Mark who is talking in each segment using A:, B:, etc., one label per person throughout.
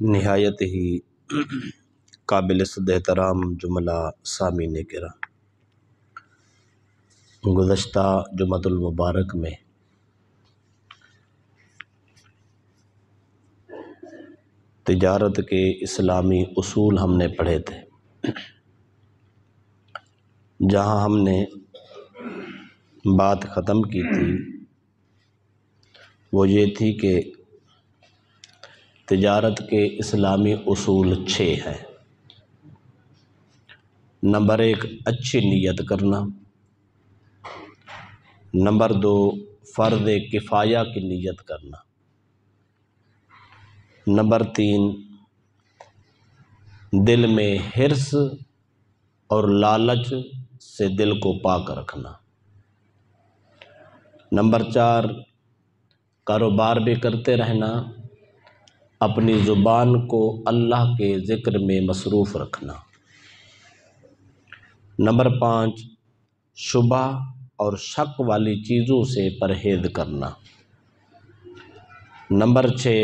A: نہایت ہی قابل صد احترام جملہ سامعین کرام، گزشتہ جمعۃ المبارک میں تجارت کے اسلامی اصول ہم نے پڑھے تھے، جہاں ہم نے بات ختم کی تھی وہ یہ تھی کہ تجارت کے اسلامی اصول 6 ہیں۔ نمبر 1 اچھی نیت کرنا، نمبر 2 فرض کفایہ کی نیت کرنا، نمبر 3 دل میں حرص اور لالچ سے دل کو پاک رکھنا، نمبر 4 کاروبار بھی کرتے رہنا، اپنی زبان کو اللہ کے ذکر میں مصروف رکھنا، نمبر 5 شبہ اور شک والی چیزوں سے پرہیز کرنا، نمبر 6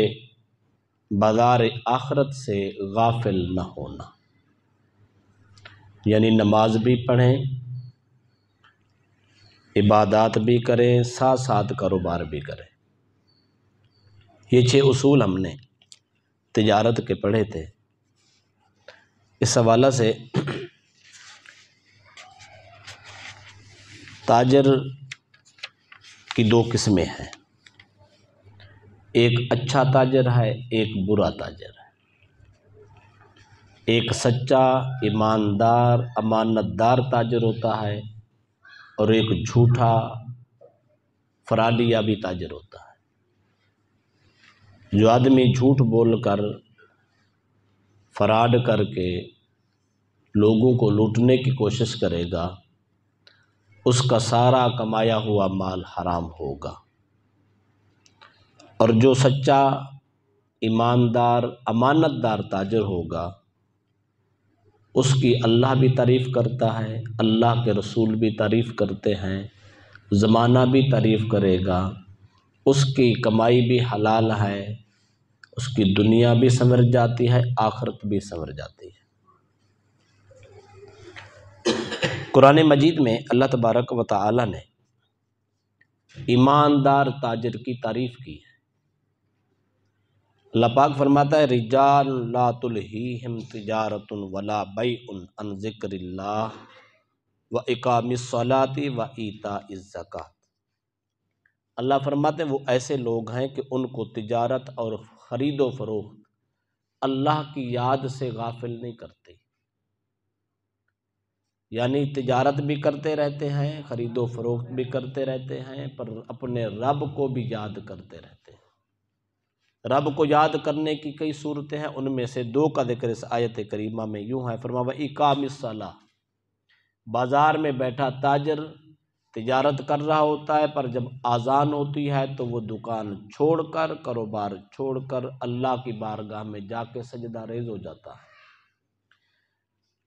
A: بازار آخرت سے غافل نہ ہونا، یعنی نماز بھی پڑھیں، عبادات بھی کریں، ساتھ ساتھ کاروبار بھی کریں۔ یہ 6 اصول ہم نے تجارت کے پڑھے تھے۔ اس حوالہ سے تاجر کی 2 قسمیں ہیں، ایک اچھا تاجر ہے، ایک برا تاجر ہے۔ ایک سچا ایماندار امانت دار تاجر ہوتا ہے اور ایک جھوٹا فراڈیہ بھی تاجر ہوتا ہے۔ جو آدمی جھوٹ بول کر فراڈ کر کے لوگوں کو لوٹنے کی کوشش کرے گا، اس کا سارا کمایا ہوا مال حرام ہوگا، اور جو سچا ایماندار امانت دار تاجر ہوگا اس کی اللہ بھی تعریف کرتا ہے، اللہ کے رسول بھی تعریف کرتے ہیں، زمانہ بھی تعریف کرے گا، اس کی کمائی بھی حلال ہے، اس کی دنیا بھی سنور جاتی ہے، آخرت بھی سنور جاتی ہے۔ قرآن مجید میں اللہ تبارک و تعالی نے ایماندار تاجر کی تعریف کی ہے۔ اللہ پاک فرماتا ہے رجال لا تلہیہم تجارت ولا بیع عن ذکر اللہ واقام الصلاۃ وایتاء الزکوٰۃ۔ اللہ فرماتے ہیں وہ ایسے لوگ ہیں کہ ان کو تجارت اور خرید و فروخت اللہ کی یاد سے غافل نہیں کرتے، یعنی تجارت بھی کرتے رہتے ہیں، خرید و فروخت بھی کرتے رہتے ہیں، پر اپنے رب کو بھی یاد کرتے رہتے ہیں۔ رب کو یاد کرنے کی کئی صورتیں ہیں، ان میں سے 2 کا ذکر اس آیت کریمہ میں یوں ہے، فرمایا وَإِقَامِ الصَّلَاةِ، بازار میں بیٹھا تاجر تجارت کر رہا ہوتا ہے، پر جب اذان ہوتی ہے تو وہ دکان چھوڑ کر، کاروبار چھوڑ کر اللہ کی بارگاہ میں جا کے سجدہ ریز ہو جاتا ہے۔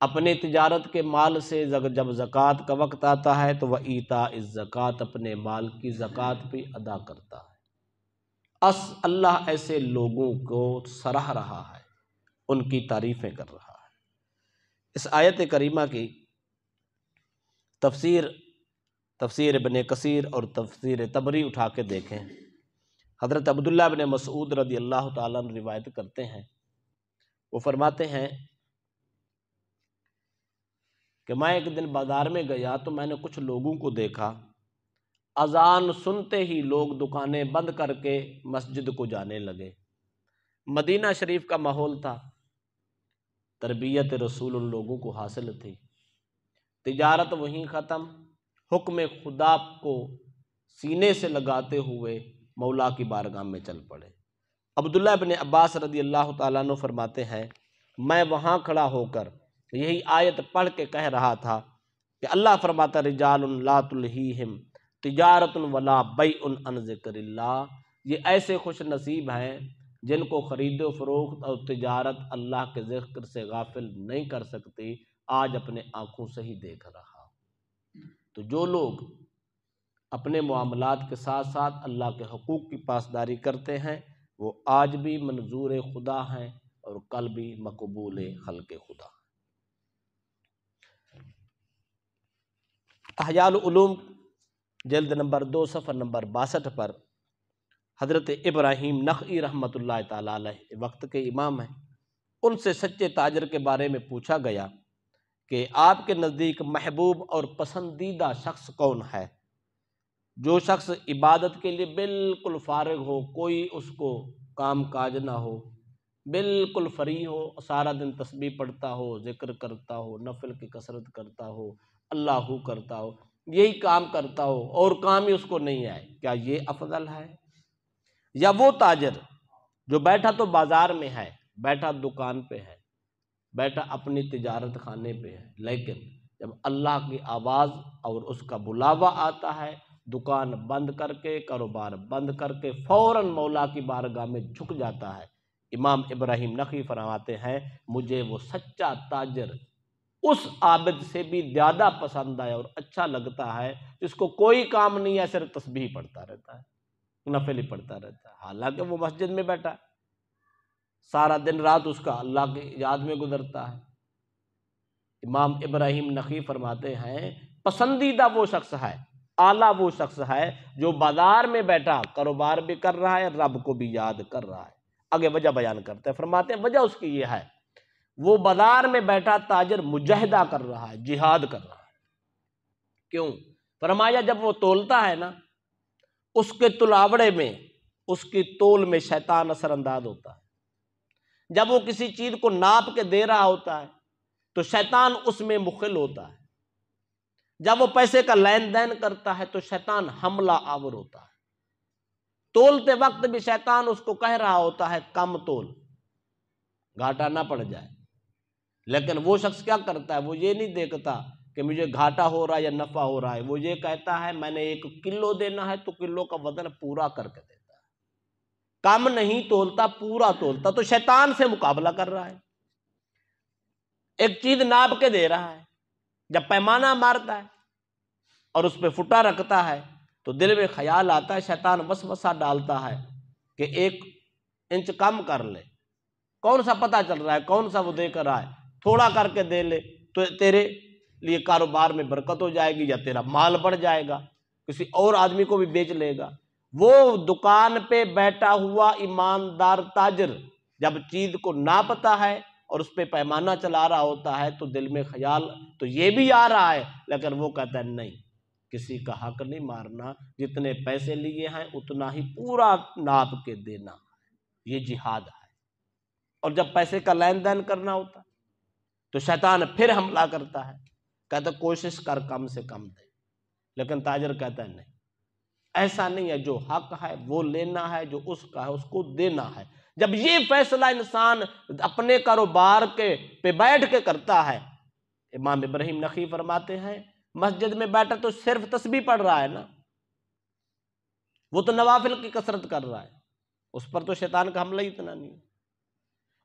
A: اپنے تجارت کے مال سے جب زکوٰۃ کا وقت آتا ہے تو وایتاء الزکوٰۃ، اپنے مال کی زکوٰۃ بھی ادا کرتا ہے۔ اللہ ایسے لوگوں کو سراہ رہا ہے، ان کی تعریفیں کر رہا ہے۔ اس آیت کریمہ کی تفسیر ابن کثیر اور تفسیر طبری اٹھا کے دیکھیں، حضرت عبداللہ بن مسعود رضی اللہ تعالیٰ عنہ روایت کرتے ہیں، وہ فرماتے ہیں کہ میں ایک دن بازار میں گیا تو میں نے کچھ لوگوں کو دیکھا، اذان سنتے ہی لوگ دکانیں بند کر کے مسجد کو جانے لگے۔ مدینہ شریف کا ماحول تھا، تربیت رسول ان لوگوں کو حاصل تھی، تجارت وہیں ختم، حکم خدا کو سینے سے لگاتے ہوئے مولا کی بارگاہ میں چل پڑے۔ عبداللہ بن عباس رضی اللہ تعالیٰ عنہ فرماتے ہیں میں وہاں کھڑا ہو کر یہی آیت پڑھ کے کہہ رہا تھا کہ اللہ فرماتا رجال لا تلہیہم تجارت ولا بیع عن ذکر اللہ، یہ ایسے خوش نصیب ہیں جن کو خرید و فروخت اور تجارت اللہ کے ذکر سے غافل نہیں کر سکتی، آج اپنے آنکھوں سے ہی دیکھ رہا۔ تو جو لوگ اپنے معاملات کے ساتھ ساتھ اللہ کے حقوق کی پاسداری کرتے ہیں وہ آج بھی منظور خدا ہیں، قلبی مقبول خلق خدا۔ احیاء العلوم جلد نمبر 2 صفحہ نمبر 62 پر حضرت ابراہیم نخعی رحمۃ اللہ تعالیٰ علیہ وقت کے امام ہیں، ان سے سچے تاجر کے بارے میں پوچھا گیا کہ آپ کے نزدیک محبوب اور پسندیدہ شخص کون ہے؟ جو شخص عبادت کے لیے بالکل فارغ ہو، کوئی اس کو کام کاج نہ ہو، بالکل فری ہو، سارا دن تسبیح پڑھتا ہو، ذکر کرتا ہو، نفل کی کثرت کرتا ہو، اللہ کرتا ہو، یہی کام کرتا ہو اور کام ہی اس کو نہیں آئے، کیا یہ افضل ہے؟ یا وہ تاجر جو بیٹھا تو بازار میں ہے، بیٹھا دکان پہ ہے، بیٹھا اپنی تجارت خانے پہ ہے، لیکن جب اللہ کی آواز اور اس کا بلاوا آتا ہے، دکان بند کر کے، کاروبار بند کر کے فوراً مولا کی بارگاہ میں جھک جاتا ہے۔ امام ابراہیم نخعی فرماتے ہیں مجھے وہ سچا تاجر اس عابد سے بھی زیادہ پسند ہے اور اچھا لگتا ہے جس کو کوئی کام نہیں ہے، صرف تسبیح پڑھتا رہتا ہے، نفل ہی پڑھتا رہتا ہے، حالانکہ وہ مسجد میں بیٹھا ہے، سارا دن رات اس کا اللہ کی یاد میں گزرتا ہے۔ امام ابراہیم نخعی فرماتے ہیں پسندیدہ وہ شخص ہے، اعلیٰ وہ شخص ہے جو بازار میں بیٹھا کاروبار بھی کر رہا ہے، رب کو بھی یاد کر رہا ہے۔ آگے وجہ بیان کرتے ہیں، فرماتے ہیں وجہ اس کی یہ ہے وہ بازار میں بیٹھا تاجر مجاہدہ کر رہا ہے، جہاد کر رہا ہے۔ کیوں؟ فرمایا جب وہ تولتا ہے نا، اس کے تلاوڑے میں، اس کی تول میں شیطان اثر انداز ہوتا ہے۔ جب وہ کسی چیز کو ناپ کے دے رہا ہوتا ہے تو شیطان اس میں مخل ہوتا ہے۔ جب وہ پیسے کا لین دین کرتا ہے تو شیطان حملہ آور ہوتا ہے۔ تولتے وقت بھی شیطان اس کو کہہ رہا ہوتا ہے کم تول، گھاٹا نہ پڑ جائے، لیکن وہ شخص کیا کرتا ہے؟ وہ یہ نہیں دیکھتا کہ مجھے گھاٹا ہو رہا ہے یا نفع ہو رہا ہے، وہ یہ کہتا ہے میں نے 1 کلو دینا ہے تو کلو کا وزن پورا کر کے دیتا ہے، کم نہیں تولتا، پورا تولتا۔ تو شیطان سے مقابلہ کر رہا ہے، ایک چیز ناپ کے دے رہا ہے، جب پیمانہ مارتا ہے اور اس پہ فٹا رکھتا ہے تو دل میں خیال آتا ہے، شیطان وسوسہ ڈالتا ہے کہ 1 انچ کم کر لے، کون سا پتہ چل رہا ہے کون سا وہ دے کر رہا ہے، تھوڑا کر کے دے لے تو تیرے لیے کاروبار میں برکت ہو جائے گی یا تیرا مال بڑھ جائے گا، کسی اور آدمی کو بھی بیچ لے گا۔ وہ دکان پہ بیٹھا ہوا ایماندار تاجر جب چیز کو ناپتا ہے اور اس پہ پیمانہ چلا رہا ہوتا ہے تو دل میں خیال تو یہ بھی آ رہا ہے، لیکن وہ کہتا ہے نہیں، کسی کا حق نہیں مارنا، جتنے پیسے لیے ہیں اتنا ہی پورا ناپ کے دینا، یہ جہاد ہے۔ اور جب پیسے کا لین دین کرنا ہوتا تو شیطان پھر حملہ کرتا ہے، کہتا کوشش کر کم سے کم دے، لیکن تاجر کہتا ہے نہیں، ایسا نہیں ہے، جو حق ہے وہ لینا ہے، جو اس کا ہے اس کو دینا ہے۔ جب یہ فیصلہ انسان اپنے کاروبار کے پہ بیٹھ کے کرتا ہے، امام ابراہیم نخعی فرماتے ہیں مسجد میں بیٹھا تو صرف تسبیح پڑھ رہا ہے نا، وہ تو نوافل کی کثرت کر رہا ہے، اس پر تو شیطان کا حملہ ہی اتنا نہیں ہے۔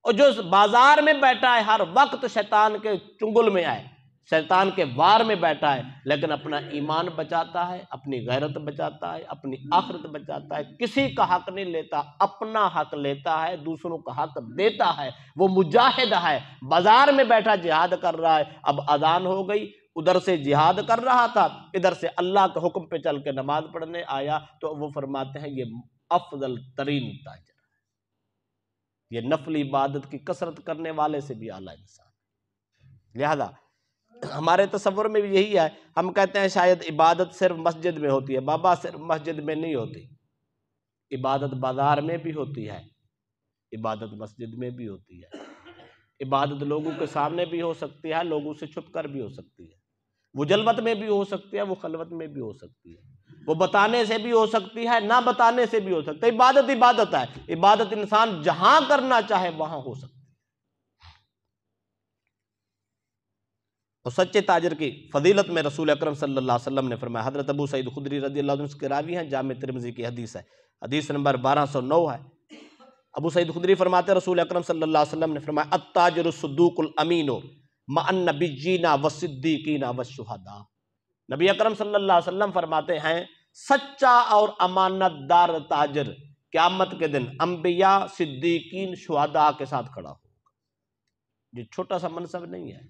A: اور جو بازار میں بیٹھا ہے ہر وقت شیطان کے چنگل میں آئے، شیطان کے وار میں بیٹھا ہے، لیکن اپنا ایمان بچاتا ہے، اپنی غیرت بچاتا ہے، اپنی آخرت بچاتا ہے، کسی کا حق نہیں لیتا، اپنا حق لیتا ہے، دوسروں کا حق دیتا ہے، وہ مجاہد ہے۔ بازار میں بیٹھا جہاد کر رہا ہے، اب اذان ہو گئی، ادھر سے جہاد کر رہا تھا، ادھر سے اللہ کے حکم پہ چل کے نماز پڑھنے آیا، تو وہ فرماتے ہیں یہ افضل ترین تاجر، یہ نفل عبادت کی کثرت کرنے والے سے بھی اعلیٰ انسان۔ لہذا ہمارے تصور میں بھی یہی ہے، ہم کہتے ہیں شاید عبادت صرف مسجد میں ہوتی ہے، بابا صرف مسجد میں نہیں ہوتی، عبادت بازار میں بھی ہوتی ہے، عبادت مسجد میں بھی ہوتی ہے، عبادت لوگوں کے سامنے بھی ہو سکتی ہے، لوگوں سے چھپ کر بھی ہو سکتی ہے، وہ جلوت میں بھی ہو سکتی ہے، وہ خلوت میں بھی ہو سکتی ہے، وہ بتانے سے بھی ہو سکتی ہے، نہ بتانے سے بھی ہو سکتی ہے۔ عبادت عبادت ہے، عبادت انسان جہاں کرنا چاہے وہاں ہو سکتی ہے۔ اور سچے تاجر کی فضیلت میں رسول اکرم صلی اللہ علیہ وسلم نے فرمایا، حضرت ابو سعید خدری رضی اللہ عنہ کے راوی ہیں، جامع ترمذی کی حدیث ہے، حدیث نمبر 1209 ہے۔ ابو سعید خدری فرماتے رسول اکرم صلی اللہ علیہ وسلم نے فرمایا التاجر الصدوق الامین مع النبیین والصدیقین والشہداء۔ نبی اکرم صلی اللہ علیہ وسلم فرماتے ہیں سچا اور امانت دار تاجر قیامت کے دن انبیاء، صدیقین، شہداء کے ساتھ کھڑا ہوگا۔ جو چھوٹا سا منصب نہیں ہے،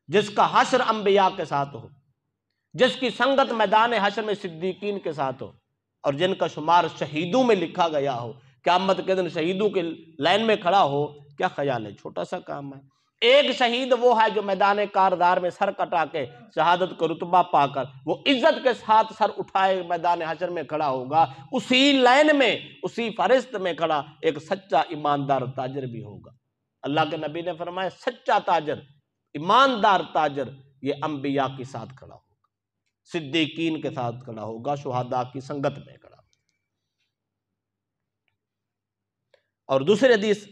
A: جس کا حشر انبیاء کے ساتھ ہو، جس کی سنگت میدان حشر میں صدیقین کے ساتھ ہو، اور جن کا شمار شہیدوں میں لکھا گیا ہو، قیامت کے دن شہیدوں کے لائن میں کھڑا ہو، کیا خیال ہے؟ چھوٹا سا کام ہے۔ ایک شہید وہ ہے جو میدان کاردار میں سر کٹا کے شہادت کا رتبہ پا کر وہ عزت کے ساتھ سر اٹھائے میدان حشر میں کھڑا ہوگا، اسی لائن میں، اسی فہرست میں کھڑا ایک سچا ایماندار تاجر بھی ہوگا۔ اللہ کے نبی نے فرمایا سچا تاجر، ایماندار تاجر یہ انبیاء کے ساتھ کھڑا ہوگا، صدیقین کے ساتھ کھڑا ہوگا، شہداء کی سنگت میں کھڑا ہوگا۔ اور دوسری حدیث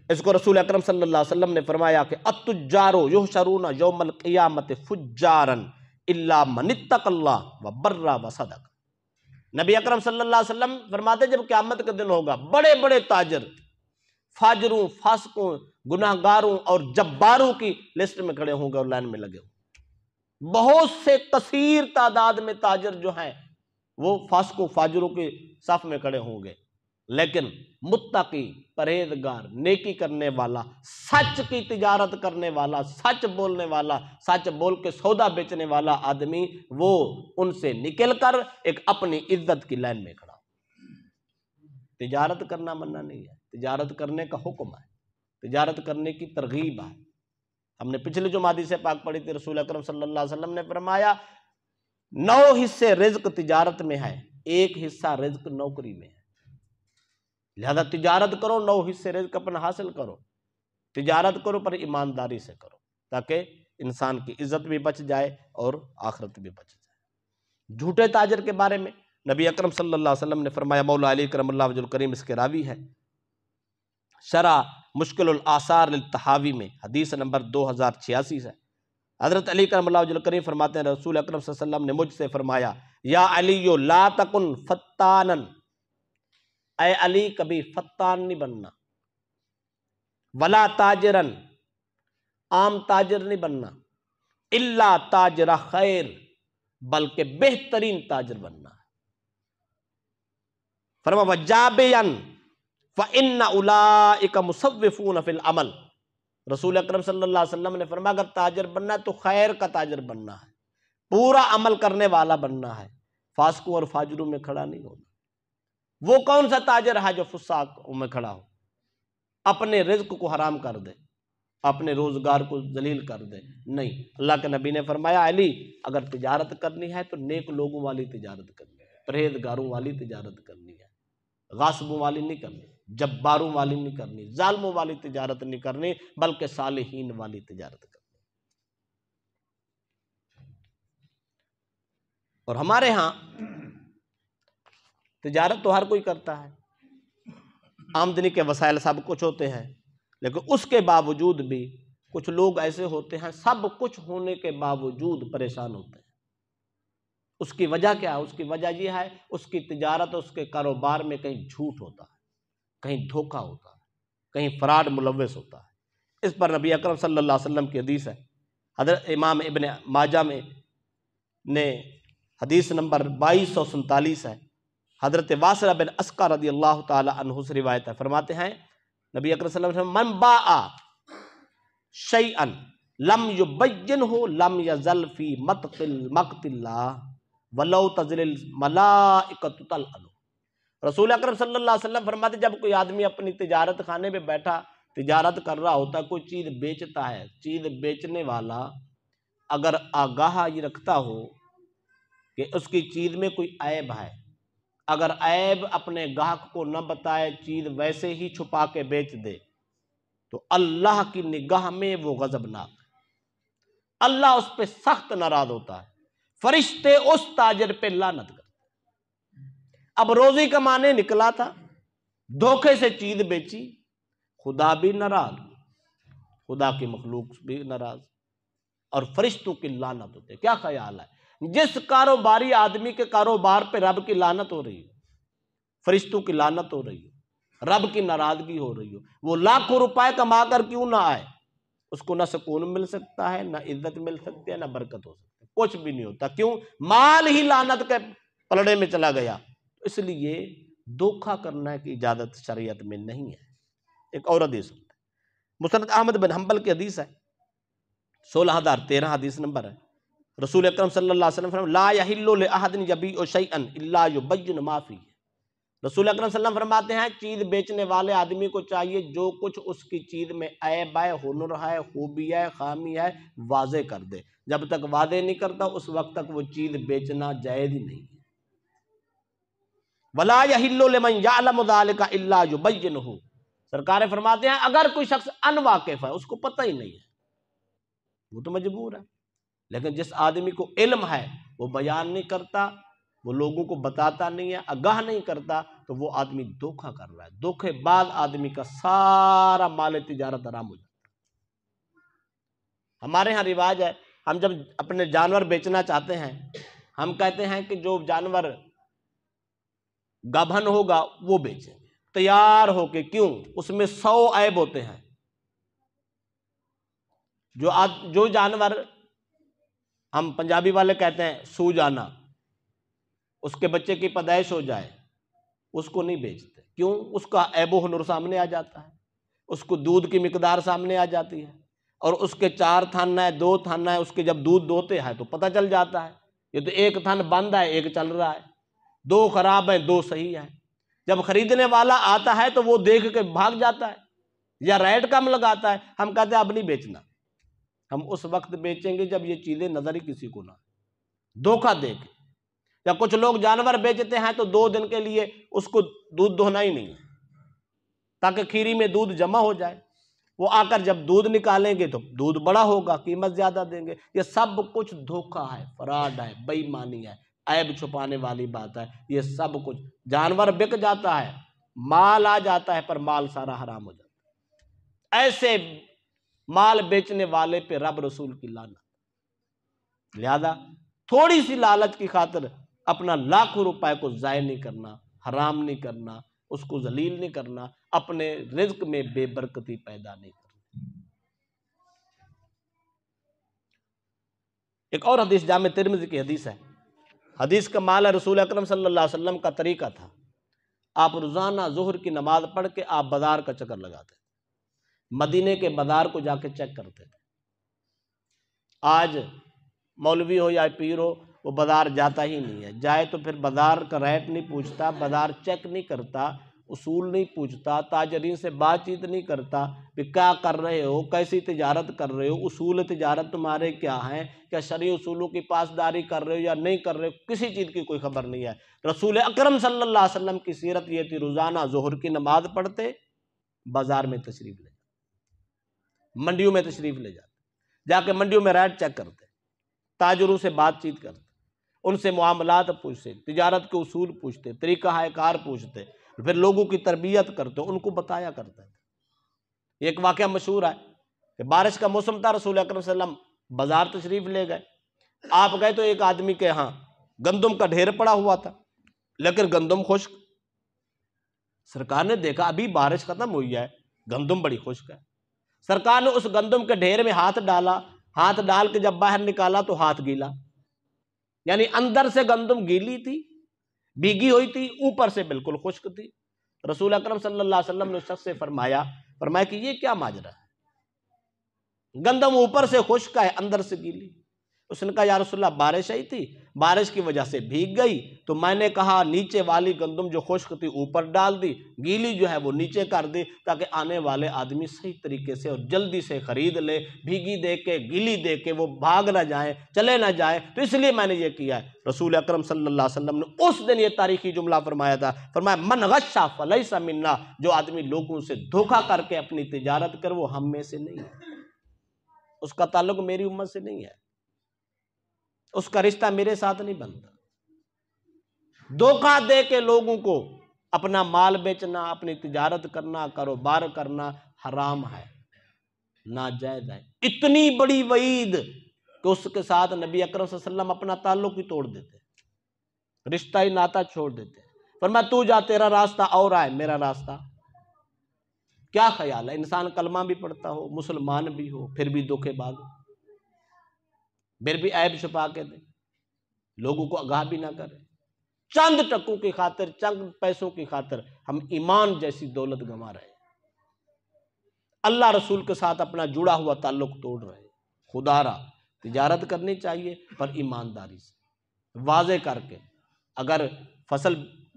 A: اس کو رسول اکرم صلی اللہ علیہ وسلم نے فرمایا کہ التجار یحشرون یوم القیامت فجارا الا من اتقى اللہ وبر وصدق۔ نبی اکرم صلی اللہ علیہ وسلم فرماتے جب قیامت کا دن ہوگا، بڑے بڑے تاجر فاجروں، فاسقوں، گناہگاروں اور جباروں کی لسٹ میں کھڑے ہوں گے اور لائن میں لگے ہوں گے۔ بہت سے کثیر تعداد میں تاجر جو ہیں وہ فاسقوں فاجروں کے صف میں کھڑے ہوں گے، لیکن متقی، پرہیزگار، نیکی کرنے والا، سچ کی تجارت کرنے والا، سچ بولنے والا، سچ بول کے سودا بیچنے والا آدمی وہ ان سے نکل کر ایک اپنی عزت کی لائن میں کھڑا ہو۔ تجارت کرنا منع نہیں ہے، تجارت کرنے کا حکم ہے، تجارت کرنے کی ترغیب ہے۔ ہم نے پچھلے جو حدیث پاک پڑھی تھی، رسول اکرم صلی اللہ علیہ وسلم نے فرمایا 9 حصے رزق تجارت میں ہے، 1 حصہ رزق نوکری میں ہے، لہذا تجارت کرو، 9 حصے رزق اپنا حاصل کرو، تجارت کرو پر ایمانداری سے کرو، تاکہ انسان کی عزت بھی بچ جائے اور آخرت بھی بچ جائے۔ جھوٹے تاجر کے بارے میں نبی اکرم صلی اللہ علیہ وسلم نے فرمایا، مولا علی کرم اللہ وجہ الکریم اس کے راوی ہے، شرح مشکل الاثار للطحاوی میں حدیث نمبر 2086 ہے۔ حضرت علی کرم اللہ وجہ الکریم فرماتے ہیں رسول اکرم صلی اللہ علیہ وسلم نے مجھ سے فرمایا، یا علی لا تکن فتانا، اے علی کبھی فتان نہیں بننا، ولا تاجرن، عام تاجر نہیں بننا، الا تاجر خیر، بلکہ بہترین تاجر بننا ہے۔ فرما وجابیا فإن أولئک مصوفون فی العمل، رسول اکرم صلی اللہ علیہ وسلم نے فرمایا اگر تاجر بننا ہے تو خیر کا تاجر بننا ہے، پورا عمل کرنے والا بننا ہے، فاسقوں اور فاجروں میں کھڑا نہیں ہونا۔ وہ کون سا تاجر ہے جو فساقوں میں کھڑا ہو، اپنے رزق کو حرام کر دے، اپنے روزگار کو ذلیل کر دے؟ نہیں، اللہ کے نبی نے فرمایا علی اگر تجارت کرنی ہے تو نیک لوگوں والی تجارت کرنی ہے، پرہیزگاروں والی تجارت کرنی ہے، غاصبوں والی نہیں کرنی، جباروں والی نہیں کرنی، ظالموں والی تجارت نہیں کرنی، بلکہ صالحین والی تجارت کرنی۔ اور ہمارے ہاں تجارت تو ہر کوئی کرتا ہے، آمدنی کے وسائل سب کچھ ہوتے ہیں، لیکن اس کے باوجود بھی کچھ لوگ ایسے ہوتے ہیں سب کچھ ہونے کے باوجود پریشان ہوتے ہیں۔ اس کی وجہ کیا ہے؟ اس کی وجہ یہ ہے اس کی تجارت، اس کے کاروبار میں کہیں جھوٹ ہوتا ہے، کہیں دھوکہ ہوتا ہے، کہیں فراڈ ملوث ہوتا ہے۔ اس پر نبی اکرم صلی اللہ علیہ وسلم کی حدیث ہے، حضرت امام ابن ماجہ میں نے حدیث نمبر 2247 ہے، حضرت واصلہ بن اسقع رضی اللہ تعالی عنہ سے روایت ہے، فرماتے ہیں نبی اکرم صلی اللہ علیہ وسلم من باع شیئا لم یبینہ لم یزل فی مقت اللہ ولو تزل الملائکۃ تلعنہ۔ رسول اکرم صلی اللہ علیہ وسلم فرماتے جب کوئی آدمی اپنی تجارت خانے میں بیٹھا تجارت کر رہا ہوتا ہے، کوئی چیز بیچتا ہے، چیز بیچنے والا اگر آگاہ یہ رکھتا ہو کہ اس کی چیز میں کوئی عیب ہے، اگر عیب اپنے گاہک کو نہ بتائے، چیز ویسے ہی چھپا کے بیچ دے، تو اللہ کی نگاہ میں وہ غضبناک ہے، اللہ اس پہ سخت ناراض ہوتا ہے، فرشتے اس تاجر پہ لعنت کرتے۔ اب روزی کمانے نکلا تھا، دھوکے سے چیز بیچی، خدا بھی ناراض، خدا کی مخلوق بھی ناراض، اور فرشتوں کی لعنت ہوتے۔ کیا خیال ہے جس کاروباری آدمی کے کاروبار پہ رب کی لعنت ہو رہی ہے، فرشتوں کی لعنت ہو رہی ہے، رب کی ناراضگی ہو رہی ہو، وہ لاکھوں روپے کما کر کیوں نہ آئے، اس کو نہ سکون مل سکتا ہے، نہ عزت مل سکتی ہے، نہ برکت ہو سکتی ہے، کچھ بھی نہیں ہوتا۔ کیوں؟ مال ہی لعنت کے پلڑے میں چلا گیا۔ اس لیے دھوکہ کرنا کی اجازت شریعت میں نہیں ہے۔ ایک اور حدیث مسند احمد بن حنبل کی حدیث ہے، 16,013 حدیث نمبر ہے۔ رسول اکرم صلی اللہ علیہ وسلم فرماتے لا یحل لأحد یبیع شیئا الا یبین ما فیہ۔ رسول اکرم صلی اللہ علیہ وسلم فرماتے ہیں چیز بیچنے والے آدمی کو چاہیے جو کچھ اس کی چیز میں عیب ہے، ہنر ہے، خوبی ہے، خامی ہے، واضح کر دے۔ جب تک واضح نہیں کرتا اس وقت تک وہ چیز بیچنا جائز ہی نہیں ہے۔ وَلَا يَحِلُّ لِمَنْ يَعْلَمُ ذَلِكَ إِلَّا يُبَيِّنُهُ۔ سرکار فرماتے ہیں اگر کوئی شخص ان واقف ہے، اس کو پتہ ہی نہیں ہے، وہ تو مجبور ہے، لیکن جس آدمی کو علم ہے وہ بیان نہیں کرتا، وہ لوگوں کو بتاتا نہیں ہے، آگاہ نہیں کرتا، تو وہ آدمی دھوکہ کر رہا ہے۔ دھوکے بعد آدمی کا سارا مال تجارت حرام ہو جاتا ہے۔ ہمارے ہاں رواج ہے، ہم جب اپنے جانور بیچنا چاہتے ہیں ہم کہتے ہیں کہ جو جانور گابھن ہوگا وہ بیچیں گے تیار ہو کے۔ کیوں؟ اس میں 100 عیب ہوتے ہیں۔ جو جانور ہم پنجابی والے کہتے ہیں سو جانا، اس کے بچے کی پیدائش ہو جائے، اس کو نہیں بیچتے۔ کیوں؟ اس کا عیب و ہنر سامنے آ جاتا ہے، اس کو دودھ کی مقدار سامنے آ جاتی ہے، اور اس کے 4 تھن ہے، 2 تھن ہے، اس کے جب دودھ دوتے ہیں تو پتہ چل جاتا ہے یہ تو 1 تھن بند ہے، 1 چل رہا ہے، 2 خراب ہیں، 2 صحیح ہیں۔ جب خریدنے والا آتا ہے تو وہ دیکھ کے بھاگ جاتا ہے یا ریٹ کم لگاتا ہے، ہم کہتے ہیں اب نہیں بیچنا۔ ہم اس وقت بیچیں گے جب یہ چیزیں نظر ہی کسی کو نہ، دھوکہ دے کے۔ یا کچھ لوگ جانور بیچتے ہیں تو 2 دن کے لیے اس کو دودھ دہنا ہی نہیں ہے تاکہ کھیری میں دودھ جمع ہو جائے، وہ آ کر جب دودھ نکالیں گے تو دودھ بڑا ہوگا، قیمت زیادہ دیں گے۔ یہ سب کچھ دھوکہ ہے، فراڈ ہے، بے ایمانی ہے، عیب چھپانے والی بات ہے۔ یہ سب کچھ جانور بک جاتا ہے، مال آ جاتا ہے، پر مال سارا حرام ہو جاتا ہے۔ ایسے مال بیچنے والے پہ رب رسول کی لعنت۔ لہذا تھوڑی سی لالچ کی خاطر اپنا لاکھوں روپے کو ضائع نہیں کرنا، حرام نہیں کرنا، اس کو ذلیل نہیں کرنا، اپنے رزق میں بے برکتی پیدا نہیں کرنا۔ ایک اور حدیث جامع ترمذی کی حدیث ہے، حدیث کا مال ہے رسول اکرم صلی اللہ علیہ وسلم کا طریقہ تھا، آپ روزانہ ظہر کی نماز پڑھ کے آپ بازار کا چکر لگاتے تھے، مدینے کے بازار کو جا کے چیک کرتے تھے۔ آج مولوی ہو یا پیر ہو وہ بازار جاتا ہی نہیں ہے، جائے تو پھر بازار کا ریٹ نہیں پوچھتا، بازار چیک نہیں کرتا، اصول نہیں پوچھتا، تاجرین سے بات چیت نہیں کرتا کہ کیا کر رہے ہو، کیسی تجارت کر رہے ہو، اصول تجارت تمہارے کیا ہیں، کیا شرعی اصولوں کی پاسداری کر رہے ہو یا نہیں کر رہے ہو، کسی چیز کی کوئی خبر نہیں ہے۔ رسول اکرم صلی اللہ علیہ وسلم کی سیرت یہ تھی، روزانہ ظہر کی نماز پڑھتے، بازار میں تشریف لے جاتے، منڈیوں میں تشریف لے جاتے، جا کے منڈیوں میں ریٹ چیک کرتے، تاجروں سے بات چیت کرتے، ان سے معاملات پوچھتے، تجارت کے اصول پوچھتے، طریقہ کار پوچھتے، پھر لوگوں کی تربیت کرتے، ان کو بتایا کرتے تھے۔ ایک واقعہ مشہور ہے کہ بارش کا موسم تھا، رسول اکرم صلی اللہ علیہ وسلم بازار تشریف لے گئے، آپ گئے تو ایک آدمی کے ہاں گندم کا ڈھیر پڑا ہوا تھا، لیکن گندم خشک۔ سرکار نے دیکھا ابھی بارش ختم ہوئی ہے، گندم بڑی خشک ہے۔ سرکار نے اس گندم کے ڈھیر میں ہاتھ ڈالا، ہاتھ ڈال کے جب باہر نکالا تو ہاتھ گیلا، یعنی اندر سے گندم گیلی تھی، بھیگی ہوئی تھی، اوپر سے بالکل خشک تھی۔ رسول اکرم صلی اللہ علیہ وسلم نے اس شخص سے فرمایا کہ یہ کیا ماجرا ہے، گندم اوپر سے خشک ہے اندر سے گیلی۔ اس نے کہا یا رسول اللہ بارش آئی تھی، بارش کی وجہ سے بھیگ گئی، تو میں نے کہا نیچے والی گندم جو خشک تھی اوپر ڈال دی، گیلی جو ہے وہ نیچے کر دی، تاکہ آنے والے آدمی صحیح طریقے سے اور جلدی سے خرید لے، بھیگی دیکھ کے گیلی دیکھ کے وہ بھاگ نہ جائیں، چلے نہ جائیں، تو اس لیے میں نے یہ کیا ہے۔ رسول اکرم صلی اللہ علیہ وسلم نے اس دن یہ تاریخی جملہ فرمایا تھا، فرمایا من غش فلیس منا، جو آدمی لوگوں سے دھوکہ کر کے اپنی تجارت کر وہ ہم میں سے نہیں ہے، اس کا تعلق میری امت سے نہیں ہے، اس کا رشتہ میرے ساتھ نہیں بنتا۔ دھوکہ دے کے لوگوں کو اپنا مال بیچنا، اپنی تجارت کرنا، کاروبار کرنا حرام ہے، ناجائز ہے۔ اتنی بڑی وعید کہ اس کے ساتھ نبی اکرم صلی اللہ علیہ وسلم اپنا تعلق ہی توڑ دیتے، رشتہ ہی ناتا چھوڑ دیتے۔ فرمایا تو جا، تیرا راستہ اور آئے، میرا راستہ۔ کیا خیال ہے انسان کلمہ بھی پڑھتا ہو، مسلمان بھی ہو، پھر بھی دھوکے باز، پھر بھی عیب چھپا کے دے، لوگوں کو آگاہ بھی نہ کرے، چند ٹکوں کی خاطر، چند پیسوں کی خاطر ہم ایمان جیسی دولت گنوا رہے ہیں۔ اللہ رسول کے ساتھ اپنا جڑا ہوا تعلق توڑ رہے. خدا را تجارت کرنی چاہیے پر ایمانداری سے، واضح کر کے. اگر فصل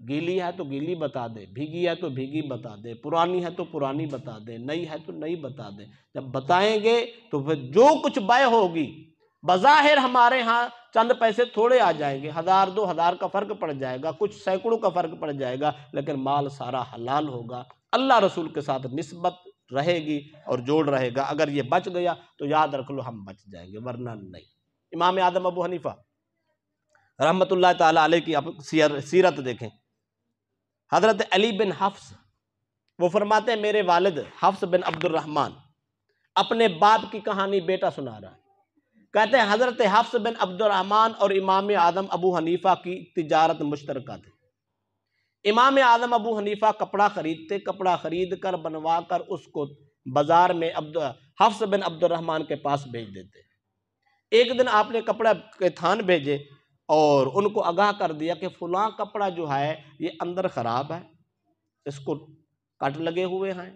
A: گیلی ہے تو گیلی بتا دے، بھیگی ہے تو بھیگی بتا دے، پرانی ہے تو پرانی بتا دے، نئی ہے تو نئی بتا دے. جب بتائیں گے تو پھر جو کچھ بے ہوگی بظاہر ہمارے ہاں چند پیسے تھوڑے آ جائیں گے، 1000-2000 کا فرق پڑ جائے گا، کچھ سینکڑوں کا فرق پڑ جائے گا، لیکن مال سارا حلال ہوگا. اللہ رسول کے ساتھ نسبت رہے گی اور جوڑ رہے گا. اگر یہ بچ گیا تو یاد رکھ لو ہم بچ جائیں گے، ورنہ نہیں. امام اعظم ابو حنیفہ رحمۃ اللہ تعالی علیہ کی آپ سیرت دیکھیں. حضرت علی بن حفص وہ فرماتے ہیں میرے والد حفص بن عبد الرحمن اپنے باپ کی کہانی بیٹا سنا رہا ہے. کہتے ہیں حضرت حفص بن عبد الرحمن اور امام اعظم ابو حنیفہ کی تجارت مشترکہ تھی. امام اعظم ابو حنیفہ کپڑا خریدتے، کپڑا خرید کر بنوا کر اس کو بازار میں حفص بن عبد الرحمن کے پاس بھیج دیتے. ایک دن آپ نے کپڑا کے تھان بھیجے اور ان کو آگاہ کر دیا کہ فلاں کپڑا جو ہے یہ اندر خراب ہے، اس کو کٹ لگے ہوئے ہیں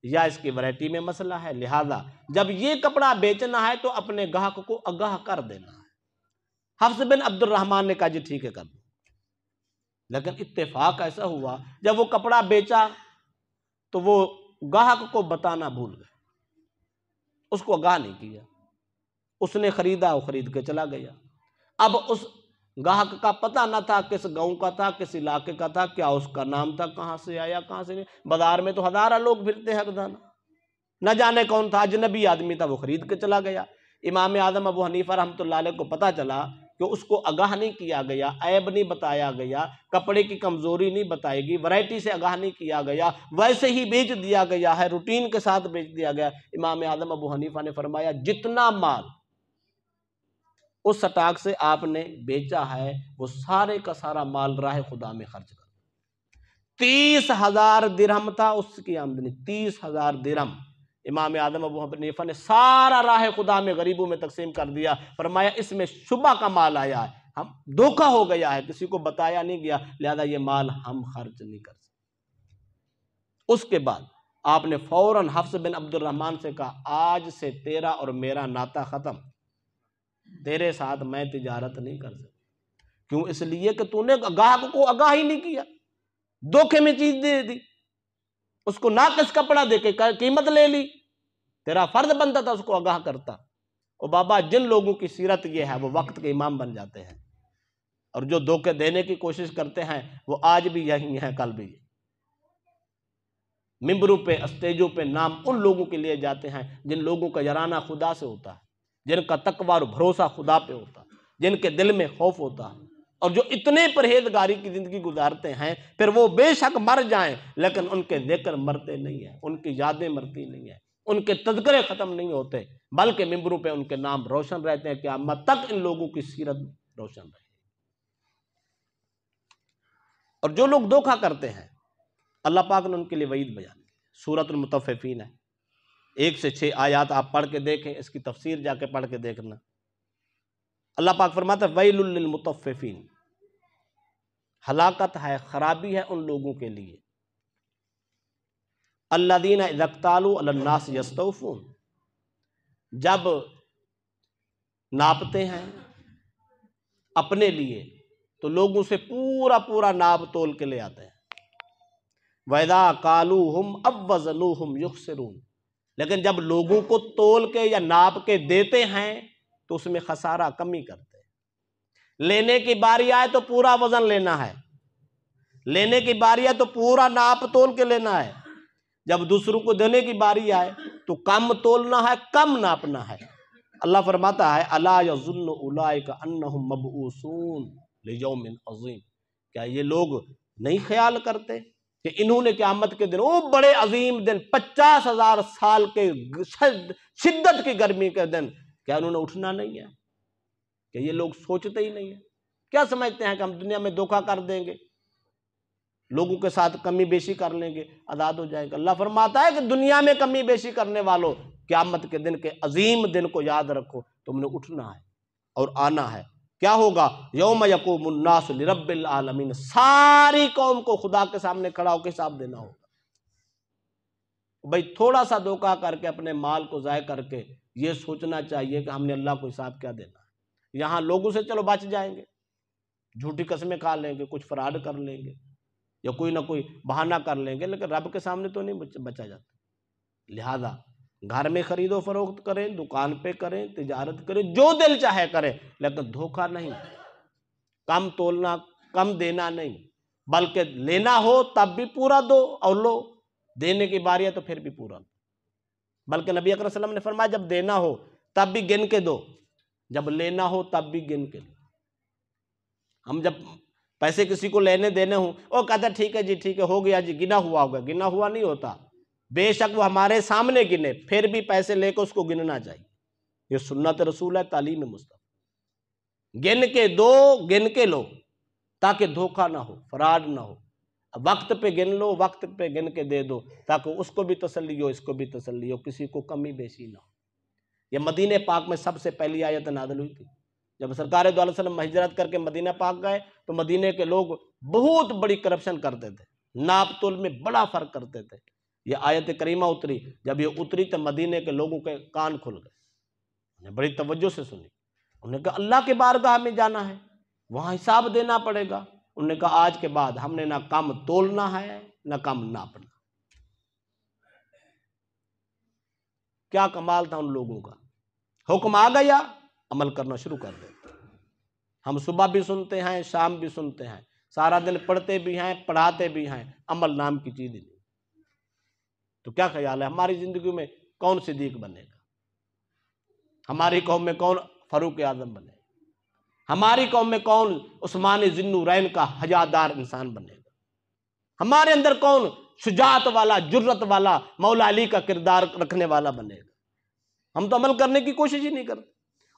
A: یا اس کی ورائٹی میں مسئلہ ہے، لہذا جب یہ کپڑا بیچنا ہے تو اپنے گاہک کو آگاہ کر دینا ہے. حفص بن عبد الرحمن نے کہا جی ٹھیک ہے کر دو. لیکن اتفاق ایسا ہوا جب وہ کپڑا بیچا تو وہ گاہک کو بتانا بھول گئے، اس کو آگاہ نہیں کیا. اس نے خریدا، وہ خرید کے چلا گیا. اب اس گاہک کا پتہ نہ تھا کس گاؤں کا تھا، کس علاقے کا تھا، کیا اس کا نام تھا، کہاں سے آیا کہاں سے نہیں. بازار میں تو ہزارہ لوگ پھرتے ہیں روزانہ، نہ جانے کون تھا، اجنبی آدمی تھا، وہ خرید کے چلا گیا. امام اعظم ابو حنیفہ رحمۃ اللہ علیہ کو پتہ چلا کہ اس کو آگاہ نہیں کیا گیا، عیب نہیں بتایا گیا، کپڑے کی کمزوری نہیں بتائی گئی، ورائٹی سے آگاہ نہیں کیا گیا، ویسے ہی بیچ دیا گیا ہے، روٹین کے ساتھ بیچ دیا گیا. امام اعظم ابو حنیفہ نے فرمایا جتنا مال اس سٹاک سے آپ نے بیچا ہے وہ سارے کا سارا مال راہ خدا میں خرچ کر. 30,000 درہم تھا اس کی آمدنی، 30,000 درہم امام اعظم ابو حنیفہ نے سارا راہ خدا میں غریبوں میں تقسیم کر دیا. فرمایا اس میں شبہ کا مال آیا ہے، ہم دھوکہ ہو گیا ہے، کسی کو بتایا نہیں گیا، لہذا یہ مال ہم خرچ نہیں کر سکتے. اس کے بعد آپ نے فوراً حفص بن عبد الرحمن سے کہا آج سے تیرا اور میرا ناطہ ختم، تیرے ساتھ میں تجارت نہیں کر سکتا. کیوں؟ اس لیے کہ تو نے گاہک کو آگاہ ہی نہیں کیا، دھوکے میں چیز دے دی، اس کو ناقص کپڑا دے کے قیمت لے لی. تیرا فرض بنتا تھا اس کو آگاہ کرتا. اور بابا جن لوگوں کی سیرت یہ ہے وہ وقت کے امام بن جاتے ہیں، اور جو دھوکے دینے کی کوشش کرتے ہیں وہ آج بھی یہی ہیں، کل بھی. ممبروں پہ اسٹیجوں پہ نام ان لوگوں کے لیے جاتے ہیں جن لوگوں کا یارانہ خدا سے ہوتا ہے، جن کا تقوی اور بھروسہ خدا پہ ہوتا ہے، جن کے دل میں خوف ہوتا ہے، اور جو اتنے پرہیزگاری کی زندگی گزارتے ہیں پھر وہ بے شک مر جائیں لیکن ان کے ذکر مرتے نہیں ہیں، ان کی یادیں مرتی نہیں ہیں، ان کے تذکرے ختم نہیں ہوتے، بلکہ ممبروں پہ ان کے نام روشن رہتے ہیں. قیامت تک ان لوگوں کی سیرت روشن رہے. اور جو لوگ دھوکہ کرتے ہیں اللہ پاک نے ان کے لیے وعید بیان کی. سورۃ المطففین ہے، 1 سے 6 آیات آپ پڑھ کے دیکھیں، اس کی تفسیر جا کے پڑھ کے دیکھنا. اللہ پاک فرماتا ہے ویل للمطففین، ہلاکت ہے، خرابی ہے ان لوگوں کے لیے الذین اذا اکتالوا علی الناس یستوفون، جب ناپتے ہیں اپنے لیے تو لوگوں سے پورا پورا ناپ تول کے لے آتے ہیں. وَإِذَا قَالُوهُمْ أَوْ وَزَنُوهُمْ يُخْسِرُونَ، لیکن جب لوگوں کو تول کے یا ناپ کے دیتے ہیں تو اس میں خسارہ کمی کرتے ہیں. لینے کی باری آئے تو پورا وزن لینا ہے، لینے کی باری آئے تو پورا ناپ تول کے لینا ہے. جب دوسروں کو دینے کی باری آئے تو کم تولنا ہے، کم ناپنا ہے. اللہ فرماتا ہے الا یظن اولئک انہم مبعوثون لیوم عظیم، کیا یہ لوگ نہیں خیال کرتے کہ انہوں نے قیامت کے دن، وہ بڑے عظیم دن، 50,000 سال کے شدت کی گرمی کے دن، کیا انہوں نے اٹھنا نہیں ہے؟ کہ یہ لوگ سوچتے ہی نہیں ہیں. کیا سمجھتے ہیں کہ ہم دنیا میں دھوکہ کر دیں گے، لوگوں کے ساتھ کمی بیشی کر لیں گے، آزاد ہو جائے گا؟ اللہ فرماتا ہے کہ دنیا میں کمی بیشی کرنے والوں، قیامت کے دن کے عظیم دن کو یاد رکھو، تم نے اٹھنا ہے اور آنا ہے. کیا ہوگا؟ یوم یقوم الناس لرب العالمین، ساری قوم کو خدا کے سامنے کھڑا ہو کے حساب دینا ہوگا. بھائی تھوڑا سا دھوکہ کر کے اپنے مال کو ضائع کر کے یہ سوچنا چاہیے کہ ہم نے اللہ کو حساب کیا دینا ہے۔ یہاں لوگوں سے چلو بچ جائیں گے، جھوٹی قسمیں کھا لیں گے، کچھ فراڈ کر لیں گے یا کوئی نہ کوئی بہانہ کر لیں گے، لیکن رب کے سامنے تو نہیں بچا جاتا۔ لہذا گھر میں خرید و فروخت کریں، دکان پہ کریں، تجارت کریں، جو دل چاہے کریں، لیکن دھوکہ نہیں، کم تولنا، کم دینا نہیں، بلکہ لینا ہو تب بھی پورا دو، اور لو دینے کی باری ہے تو پھر بھی پورا دو۔ بلکہ نبی اکرم صلی اللہ علیہ وسلم نے فرمایا جب دینا ہو تب بھی گن کے دو، جب لینا ہو تب بھی گن کے دو۔ ہم جب پیسے کسی کو لینے دینے ہوں، وہ کہتا ہے ٹھیک ہے جی، ٹھیک ہے، ہو گیا جی، گنا ہوا ہوگا، گنا ہوا نہیں ہوتا، بے شک وہ ہمارے سامنے گنے، پھر بھی پیسے لے کے اس کو گننا چاہیے۔ یہ سنت رسول ہے، تعلیم مصطفیٰ، گن کے دو، گن کے لو، تاکہ دھوکہ نہ ہو، فراڈ نہ ہو۔ وقت پہ گن لو، وقت پہ گن کے دے دو، تاکہ اس کو بھی تسلی ہو، اس کو بھی تسلی ہو، کسی کو کمی بیشی نہ ہو۔ یہ مدینہ پاک میں سب سے پہلی آیت نازل ہوئی تھی جب سرکار دو علیہ وسلم ہجرت کر کے مدینہ پاک گئے، تو مدینہ کے لوگ بہت بڑی کرپشن کرتے تھے، ناپ تول میں بڑا فرق کرتے تھے۔ یہ آیت کریمہ اتری، جب یہ اتری تو مدینہ کے لوگوں کے کان کھل گئے، انہیں بڑی توجہ سے سنی، انہوں نے کہا اللہ کے بارگاہ میں جانا ہے، وہاں حساب دینا پڑے گا۔ انہوں نے کہا آج کے بعد ہم نے نہ کم تولنا ہے نہ کم ناپنا۔ کیا کمال تھا ان لوگوں کا، حکم آ گیا، عمل کرنا شروع کر دیتے۔ ہم صبح بھی سنتے ہیں، شام بھی سنتے ہیں، سارا دن پڑھتے بھی ہیں، پڑھاتے بھی ہیں، عمل نام کی چیز نہیں۔ تو کیا خیال ہے ہماری زندگی میں کون صدیق بنے گا؟ ہماری قوم میں کون فاروق اعظم بنے گا؟ ہماری قوم میں کون عثمان ذی النورین کا حیادار انسان بنے گا؟ ہمارے اندر کون شجاعت والا، جرت والا، مولا علی کا کردار رکھنے والا بنے گا؟ ہم تو عمل کرنے کی کوشش ہی نہیں کرتے۔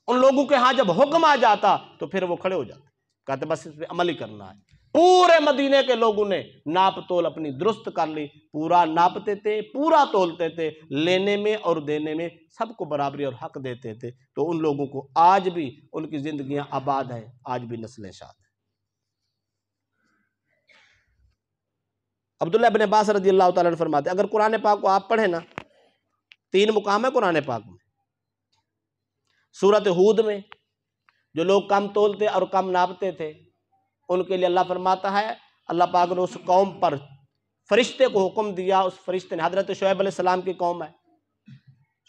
A: ان لوگوں کے ہاں جب حکم آ جاتا تو پھر وہ کھڑے ہو جاتے، کہتے بس اس پہ عمل ہی کرنا ہے۔ پورے مدینے کے لوگوں نے ناپ تول اپنی درست کر لی، پورا ناپتے تھے، پورا تولتے تھے، لینے میں اور دینے میں سب کو برابری اور حق دیتے تھے۔ تو ان لوگوں کو آج بھی ان کی زندگیاں آباد ہیں، آج بھی نسلیں شاد ہیں۔ عبداللہ ابن عباس رضی اللہ تعالیٰ عنہ فرماتے ہیں اگر قرآن پاک کو آپ پڑھیں نا، 3 مقام ہے قرآن پاک میں۔ سورۃ ہود میں جو لوگ کم تولتے اور کم ناپتے تھے، ان کے لیے اللہ فرماتا ہے، اللہ پاک نے اس قوم پر فرشتے کو حکم دیا، اس فرشتے نے، حضرت شعیب علیہ السلام کی قوم ہے،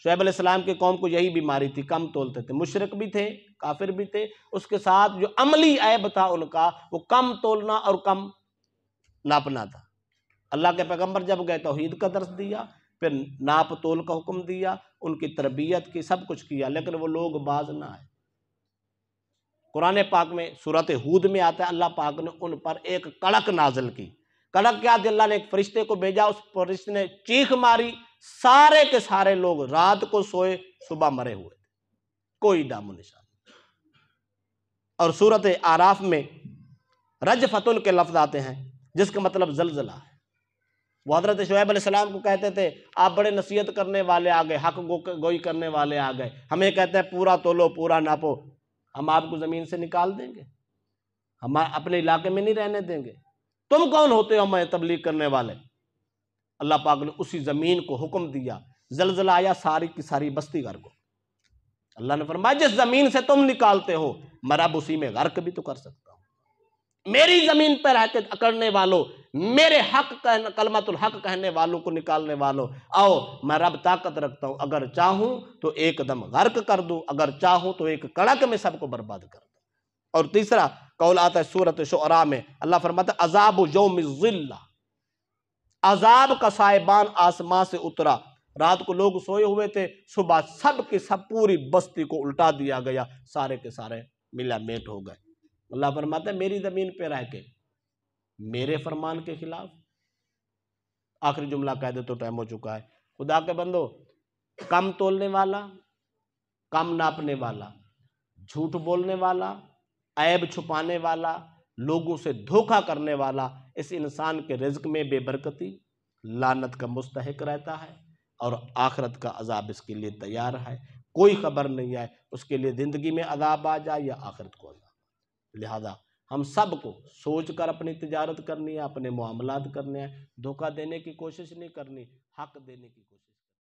A: شعیب علیہ السلام کی قوم کو یہی بیماری تھی، کم تولتے تھے، مشرک بھی تھے، کافر بھی تھے، اس کے ساتھ جو عملی عیب تھا ان کا، وہ کم تولنا اور کم ناپنا تھا۔ اللہ کے پیغمبر جب گئے توحید کا درس دیا، پھر ناپ تول کا حکم دیا، ان کی تربیت کی، سب کچھ کیا، لیکن وہ لوگ باز نہ آئے۔ قرآن پاک میں سورۃ ہود میں آتا ہے اللہ پاک نے ان پر ایک کڑک نازل کی۔ کڑک کیا تھی؟ اللہ نے ایک فرشتے کو بھیجا، اس فرشتے نے چیخ ماری، سارے کے سارے لوگ رات کو سوئے، صبح مرے ہوئے تھے، کوئی نام و نشان نہیں۔ اور سورۃ اعراف میں رجفتن کے لفظ آتے ہیں جس کا مطلب زلزلہ ہے۔ وہ حضرت شعیب علیہ السلام کو کہتے تھے آپ بڑے نصیحت کرنے والے آ گئے، حق گوئی کرنے والے آ گئے، ہمیں کہتے ہیں پورا تولو، پورا ناپو، ہم آپ کو زمین سے نکال دیں گے، ہم اپنے علاقے میں نہیں رہنے دیں گے، تم کون ہوتے ہو ہمیں تبلیغ کرنے والے؟ اللہ پاک نے اسی زمین کو حکم دیا، زلزلہ آیا، ساری کی ساری بستی غرق ہو۔ اللہ نے فرمایا جس زمین سے تم نکالتے ہو میں رب اسی میں غرق بھی تو کر سکتا ہوں۔ میری زمین پر رہ کے اکڑنے والوں، میرے حق کلمت الحق کہنے والوں کو نکالنے والوں، آؤ میں رب طاقت رکھتا ہوں، اگر چاہوں تو ایک دم غرق کر دوں، اگر چاہوں تو ایک کڑک میں سب کو برباد کر دوں۔ اور تیسرا قول آتا ہے سورۃ شعراء میں، اللہ فرماتا ہے عذاب یوم الظلہ، عذاب کا سائبان آسمان سے اترا، رات کو لوگ سوئے ہوئے تھے، صبح سب کی سب پوری بستی کو الٹا دیا گیا، سارے کے سارے ملا میٹ ہو گئے۔ اللہ فرماتا ہے میری زمین پہ رہ کے میرے فرمان کے خلاف۔ آخری جملہ کہہ دے تو ٹائم ہو چکا ہے۔ خدا کے بندو، کم تولنے والا، کم ناپنے والا، جھوٹ بولنے والا، عیب چھپانے والا، لوگوں سے دھوکہ کرنے والا، اس انسان کے رزق میں بے برکتی، لعنت کا مستحق رہتا ہے، اور آخرت کا عذاب اس کے لیے تیار ہے۔ کوئی خبر نہیں ہے اس کے لیے زندگی میں عذاب آ جائے یا آخرت کو عذاب۔ لہذا ہم سب کو سوچ کر اپنی تجارت کرنی ہے، اپنے معاملات کرنے ہیں، دھوکہ دینے کی کوشش نہیں کرنی۔ حق دینے کی کوشش